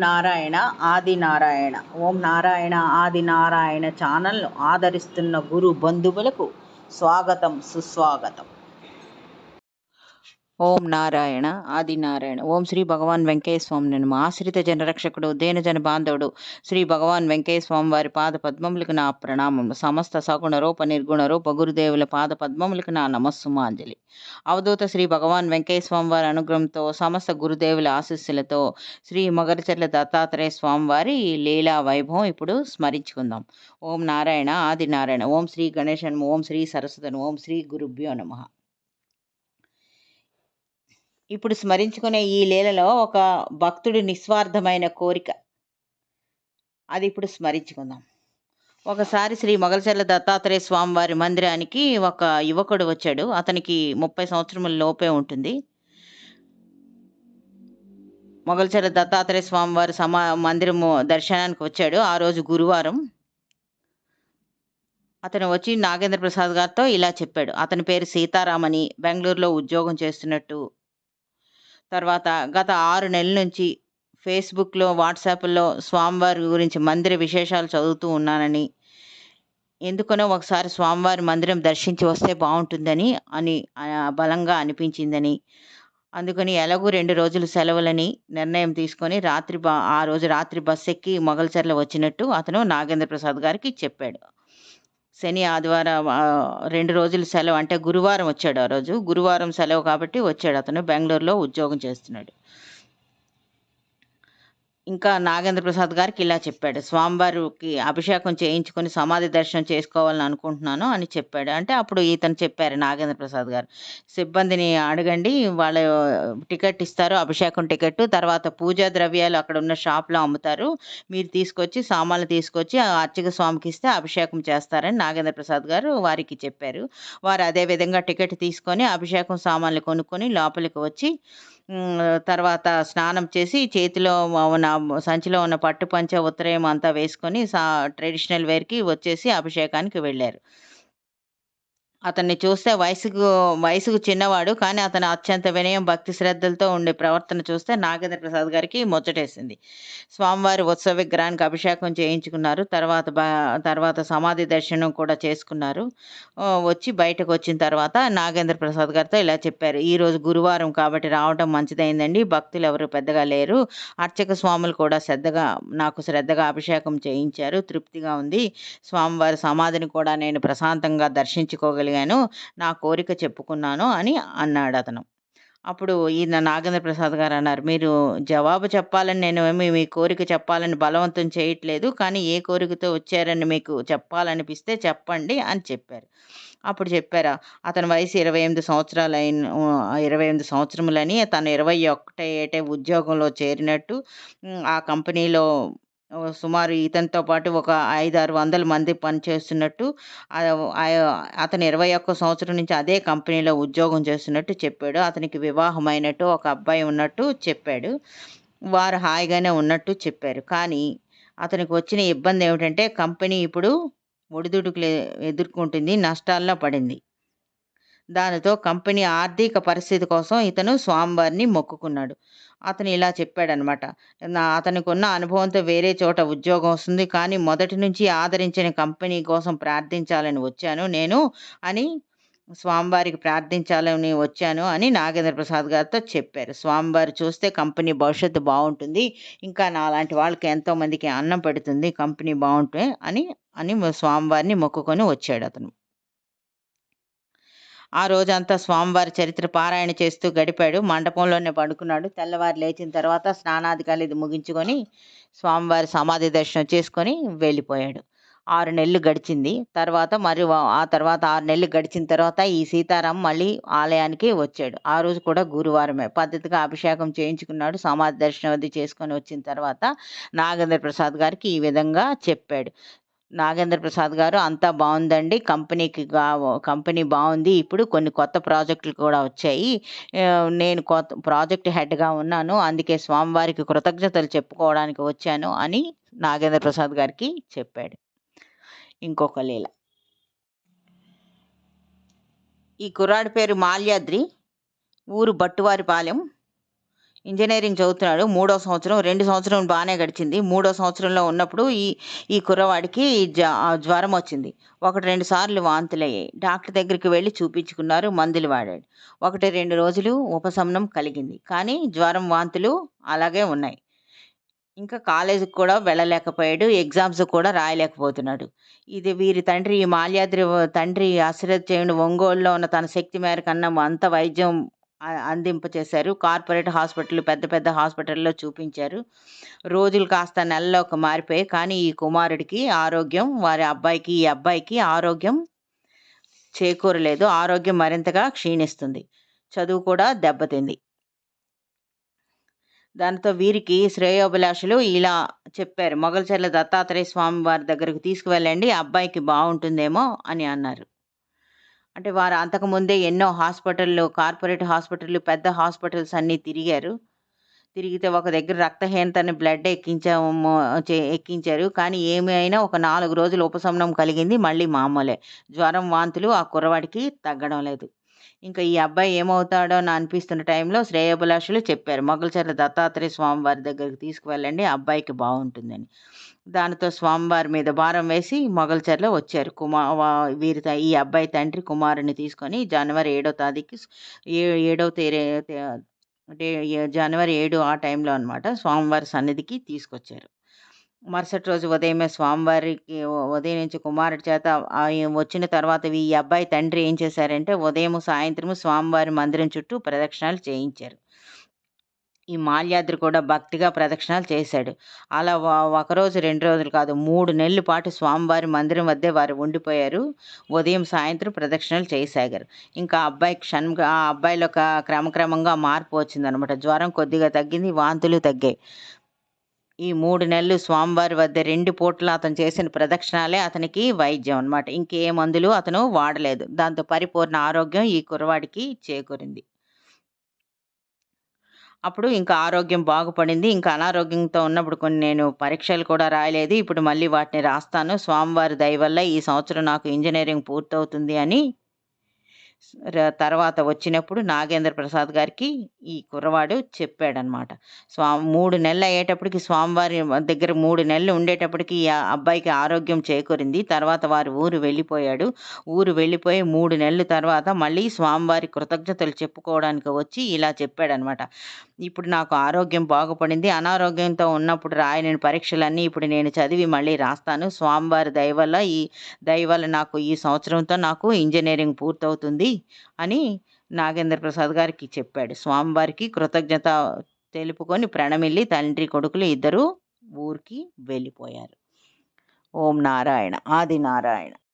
నారాయణ ఆది నారాయణ. ఓం నారాయణ ఆది నారాయణ ఛానల్ను ఆదరిస్తున్న గురు బంధువులకు స్వాగతం, సుస్వాగతం. ఓం నారాయణ ఆది నారాయణ. ఓం శ్రీ భగవాన్ వెంకయ్య స్వామి నమ. ఆశ్రిత జనరక్షకుడు, దేనజన బాంధవుడు శ్రీ భగవాన్ వెంకయ్య స్వామి వారి పాద పద్మములకు నా ప్రణామములు. సమస్త సగుణ రూప నిర్గుణ రూప గురుదేవుల పాద పద్మములకు నా నమస్సుమాంజలి. అవధూత శ్రీ భగవాన్ వెంకయ్య స్వామి వారి అనుగ్రహంతో, సమస్త గురుదేవుల ఆశీస్సులతో శ్రీ మగరచెర్ల దత్తాత్రేయ స్వామి వారి లీలా వైభవం ఇప్పుడు స్మరించుకుందాం. ఓం నారాయణ ఆది నారాయణ. ఓం శ్రీ గణేశన్, ఓం శ్రీ సరస్వతను, ఓం శ్రీ గురుభ్యో నమః. ఇప్పుడు స్మరించుకునే ఈ లీలలో ఒక భక్తుడి నిస్వార్థమైన కోరిక, అది ఇప్పుడు స్మరించుకుందాం. ఒకసారి శ్రీ మొగల్చెర్ల దత్తాత్రేయ స్వామి వారి మందిరానికి ఒక యువకుడు వచ్చాడు. అతనికి 30 సంవత్సరముల లోపే ఉంటుంది. మొగల్చెర్ల దత్తాత్రేయ స్వామి వారి మందిరము దర్శనానికి వచ్చాడు. ఆ రోజు గురువారం. అతను వచ్చి నాగేంద్ర ప్రసాద్ గారితో ఇలా చెప్పాడు. అతని పేరు సీతారామని, బెంగళూరులో ఉద్యోగం చేస్తున్నట్టు, తర్వాత గత 6 నెలల నుంచి ఫేస్బుక్లో, వాట్సాప్లో స్వామివారి గురించి మందిర విశేషాలు చదువుతూ ఉన్నానని, ఎందుకనో ఒకసారి స్వామివారి మందిరం దర్శించి వస్తే బాగుంటుందని బలంగా అనిపించిందని, అందుకని ఎలాగూ 2 రోజులు సెలవులని నిర్ణయం తీసుకొని ఆ రోజు రాత్రి బస్ ఎక్కి మొగల్చెర్ల వచ్చినట్టు అతను నాగేంద్ర ప్రసాద్ గారికి చెప్పాడు. శని ఆదివారం 2 రోజులు సెలవు, అంటే గురువారం వచ్చాడు. ఆ రోజు గురువారం సెలవు కాబట్టి వచ్చాడు. అతను బెంగళూరులో ఉద్యోగం చేస్తున్నాడు. ఇంకా నాగేంద్ర ప్రసాద్ గారికి ఇలా చెప్పాడు. స్వామివారికి అభిషేకం చేయించుకొని సమాధి దర్శనం చేసుకోవాలని అనుకుంటున్నాను అని చెప్పాడు. అంటే అప్పుడు ఇతను చెప్పారు, నాగేంద్ర ప్రసాద్ గారు, సిబ్బందిని అడగండి, వాళ్ళు టికెట్ ఇస్తారు, అభిషేకం టికెట్, తర్వాత పూజా ద్రవ్యాలు అక్కడ ఉన్న షాప్లో అమ్ముతారు, మీరు తీసుకొచ్చి సామాన్లు తీసుకొచ్చి ఆ అర్చక స్వామికి ఇస్తే అభిషేకం చేస్తారని నాగేంద్ర ప్రసాద్ గారు వారికి చెప్పారు. వారు అదే విధంగా టికెట్ తీసుకొని అభిషేకం సామాన్లు కొనుక్కొని లోపలికి వచ్చి తర్వాత స్నానం చేసి చేతిలో ఉన్న సంచిలో ఉన్న పట్టు పంచ ఉత్తరయం అంతా వేసుకొని ట్రెడిషనల్ వేర్కి వచ్చేసి అభిషేకానికి వెళ్ళారు. అతన్ని చూస్తే వయసుకు చిన్నవాడు, కానీ అతను అత్యంత వినయం, భక్తి శ్రద్ధలతో ఉండే ప్రవర్తన చూస్తే నాగేంద్ర ప్రసాద్ గారికి ముచ్చటేసింది. స్వామివారి ఉత్సవ విగ్రహానికి అభిషేకం చేయించుకున్నారు. తర్వాత సమాధి దర్శనం కూడా చేసుకున్నారు. వచ్చి బయటకు వచ్చిన తర్వాత నాగేంద్ర ప్రసాద్ గారితో ఇలా చెప్పారు. ఈరోజు గురువారం కాబట్టి రావడం మంచిదైందండి, భక్తులు ఎవరు పెద్దగా లేరు, అర్చక స్వాములు కూడా నాకు శ్రద్ధగా అభిషేకం చేయించారు, తృప్తిగా ఉంది, స్వామివారి సమాధిని కూడా నేను ప్రశాంతంగా దర్శించుకోగలిగాను, నా కోరిక చెప్పుకున్నాను అని అన్నాడు అతను. అప్పుడు ఈయన నాగేంద్ర ప్రసాద్ గారు అన్నారు, మీరు జవాబు చెప్పాలని నేను మీ కోరిక చెప్పాలని బలవంతం చేయట్లేదు, కానీ ఏ కోరికతో వచ్చారని మీకు చెప్పాలనిపిస్తే చెప్పండి అని చెప్పారు. అప్పుడు చెప్పారా, అతని వయసు 28 సంవత్సరములని, తను 21 ఏటే ఉద్యోగంలో చేరినట్టు, ఆ కంపెనీలో సుమారు ఇతనితో పాటు ఒక 500-600 మంది పనిచేస్తున్నట్టు, అతను 21 సంవత్సరం నుంచి అదే కంపెనీలో ఉద్యోగం చేస్తున్నట్టు చెప్పాడు. అతనికి వివాహమైనట్టు, ఒక అబ్బాయి ఉన్నట్టు చెప్పాడు. వారు హాయిగానే ఉన్నట్టు చెప్పారు. కానీ అతనికి వచ్చిన ఇబ్బంది ఏమిటంటే, కంపెనీ ఇప్పుడు ఒడిదుడుకులు ఎదుర్కొంటుంది, నష్టాల్లో పడింది. దానితో కంపెనీ ఆర్థిక పరిస్థితి కోసం ఇతను స్వామివారిని మొక్కుకున్నాడు. అతను ఇలా చెప్పాడనమాట, అతనికి ఉన్న అనుభవంతో వేరే చోట ఉద్యోగం వస్తుంది, కానీ మొదటి నుంచి ఆదరించిన కంపెనీ కోసం ప్రార్థించాలని వచ్చాను నేను అని, స్వామివారికి ప్రార్థించాలని వచ్చాను అని నాగేంద్ర ప్రసాద్ గారితో చెప్పారు. స్వామివారు చూస్తే కంపెనీ భవిష్యత్తు బాగుంటుంది, ఇంకా నాలాంటి వాళ్ళకి ఎంతోమందికి అన్నం పెడుతుంది కంపెనీ బాగుంటే అని స్వామివారిని మొక్కుకొని వచ్చాడు అతను. ఆ రోజంతా స్వామివారి చరిత్ర పారాయణ చేస్తూ గడిపాడు. మండపంలోనే పడుకున్నాడు. తెల్లవారు లేచిన తర్వాత స్నానాధికారులు ఇది ముగించుకొని స్వామివారి సమాధి దర్శనం చేసుకొని వెళ్ళిపోయాడు. 6 నెలలు గడిచింది. ఆ తర్వాత 6 నెలలు గడిచిన తర్వాత ఈ సీతారాం మళ్ళీ ఆలయానికి వచ్చాడు. ఆ రోజు కూడా గురువారమే. పద్ధతిగా అభిషేకం చేయించుకున్నాడు. సమాధి దర్శనం అది చేసుకొని వచ్చిన తర్వాత నాగేంద్ర ప్రసాద్ గారికి ఈ విధంగా చెప్పాడు. నాగేంద్ర ప్రసాద్ గారు, అంతా బాగుందండి, కంపెనీ బాగుంది, ఇప్పుడు కొన్ని కొత్త ప్రాజెక్టులు కూడా వచ్చాయి, నేను కొత్త ప్రాజెక్ట్ హెడ్గా ఉన్నాను, అందుకే స్వామివారికి కృతజ్ఞతలు చెప్పుకోవడానికి వచ్చాను అని నాగేంద్ర ప్రసాద్ గారికి చెప్పాడు. ఇంకొక లీల. ఈ కుర్రాడి పేరు మాల్యాద్రి, ఊరు బట్టువారిపాలెం. ఇంజినీరింగ్ చదువుతున్నాడు. మూడో సంవత్సరం, 2 సంవత్సరం బానే గడిచింది. మూడో సంవత్సరంలో ఉన్నప్పుడు ఈ ఈ కుర్రవాడికి జ్వరమొచ్చింది. 1, 2 సార్లు వాంతులయ్యాయి. డాక్టర్ దగ్గరికి వెళ్లి చూపించుకున్నారు. మందులు వాడాడు. 1, 2 రోజులు ఉపశమనం కలిగింది. కానీ జ్వరం, వాంతులు అలాగే ఉన్నాయి. ఇంకా కాలేజీకి కూడా వెళ్ళలేకపోయాడు. ఎగ్జామ్స్ కూడా రాయలేకపోతున్నాడు. ఇది వీరి తండ్రి ఈ మాల్యాద్రి తండ్రి అశ్రద్ధ ఒంగోలులో ఉన్న తన శక్తి మేరకన్న అంత వైద్యం అందింపచేశారు. కార్పొరేట్ హాస్పిటల్, పెద్ద పెద్ద హాస్పిటల్‌లో చూపించారు. రోజులు కాస్త నెలల్లోకి మారిపోయాయి. కానీ ఈ కుమారుడికి ఆరోగ్యం, వారి అబ్బాయికి, ఈ అబ్బాయికి ఆరోగ్యం చేకూరలేదు. ఆరోగ్యం మరింతగా క్షీణిస్తుంది. చదువు కూడా దెబ్బతింది. దాంతో వీరికి శ్రేయోభిలాషులు ఇలా చెప్పారు. మొగల్చర్ల దత్తాత్రేయ స్వామి వారి దగ్గరకు తీసుకువెళ్ళండి. అబ్బాయికి బావుంటుందేమో అని అన్నారు. అంటే వారు అంతకుముందే ఎన్నో హాస్పిటల్‌లు, కార్పొరేట్ హాస్పిటల్‌లు, పెద్ద హాస్పిటల్స్ అన్నీ తిరిగారు. తిరిగితే ఒక దగ్గర రక్తహీనతని బ్లడ్ ఎక్కించాము ఎక్కించారు. కానీ ఏమి అయినా ఒక 4 రోజులు ఉపశమనం కలిగింది. మళ్ళీ మామూలే. జ్వరం, వాంతులు ఆ కుర్రవాడికి తగ్గడం లేదు. ఇంకా ఈ అబ్బాయి ఏమవుతాడో అని అనిపిస్తున్న టైంలో శ్రేయోభిలాషులు చెప్పారు. మొగల్చర్ల దత్తాత్రేయ స్వామి వారి దగ్గరికి తీసుకువెళ్ళండి. అబ్బాయికి బావుంటుందని. దానితో స్వామివారి మీద భారం వేసి మొగల్చర్ల వచ్చారు. ఈ అబ్బాయి తండ్రి కుమారుడిని తీసుకొని జనవరి 7వ తారీఖు ఏ ఏడవ తేరే తే అంటే జనవరి 7 ఆ టైంలో అనమాట స్వామివారి సన్నిధికి తీసుకొచ్చారు. మరుసటి రోజు ఉదయమే స్వామివారికి ఉదయం నుంచి కుమారుడి చేత వచ్చిన తర్వాత ఈ అబ్బాయి తండ్రి ఏం చేశారంటే ఉదయం, సాయంత్రం స్వామివారి మందిరం చుట్టూ ప్రదక్షిణాలు చేయించారు. ఈ మాల్యాద్రి కూడా భక్తిగా ప్రదక్షిణాలు చేశాడు. అలా ఒకరోజు, 2 రోజులు కాదు 3 నెలల పాటు స్వామివారి మందిరం వద్దే వారు ఉండిపోయారు. ఉదయం, సాయంత్రం ప్రదక్షిణాలు చేయసాగారు. ఇంకా ఆ అబ్బాయిలో క్రమక్రమంగా మార్పు వచ్చిందనమాట. జ్వరం కొద్దిగా తగ్గింది. వాంతులు తగ్గాయి. ఈ 3 నెలలు స్వామివారి వద్ద 2 పూటలా అతను చేసిన ప్రదక్షిణాలే అతనికి వైద్యం అనమాట. ఇంకే మందులు అతను వాడలేదు. దాంతో పరిపూర్ణ ఆరోగ్యం ఈ కుర్రవాడికి చేకూరింది. అప్పుడు ఇంకా ఆరోగ్యం బాగుపడింది. ఇంకా అనారోగ్యంతో ఉన్నప్పుడు నేను పరీక్షలు కూడా రాయలేదు. ఇప్పుడు మళ్ళీ వాటిని రాస్తాను. స్వామివారి దయ వల్ల ఈ సంవత్సరం నాకు ఇంజినీరింగ్ పూర్తవుతుంది అని తర్వాత వచ్చినప్పుడు నాగేంద్ర ప్రసాద్ గారికి ఈ కుర్రవాడు చెప్పాడనమాట. 3 నెలలు అయ్యేటప్పటికి స్వామివారి దగ్గర 3 నెలలు ఉండేటప్పటికి ఈ అబ్బాయికి ఆరోగ్యం చేకూరింది. తర్వాత వారు ఊరు వెళ్ళిపోయాడు. ఊరు వెళ్ళిపోయి 3 నెలల తర్వాత మళ్ళీ స్వామివారి కృతజ్ఞతలు చెప్పుకోవడానికి వచ్చి ఇలా చెప్పాడనమాట. ఇప్పుడు నాకు ఆరోగ్యం బాగుపడింది. అనారోగ్యంతో ఉన్నప్పుడు రాయలేని పరీక్షలన్నీ ఇప్పుడు నేను చదివి మళ్ళీ రాస్తాను. స్వామివారి దయ వల్ల నాకు ఈ సంవత్సరంతో నాకు ఇంజినీరింగ్ పూర్తవుతుంది అని నాగేంద్ర ప్రసాద్ గారికి చెప్పాడు. స్వామివారికి కృతజ్ఞత తెలుపుకొని ప్రణమిల్లి తండ్రి, కొడుకులు ఇద్దరూ ఊరికి వెళ్ళిపోయారు. ఓం నారాయణ. ఆది నారాయణ.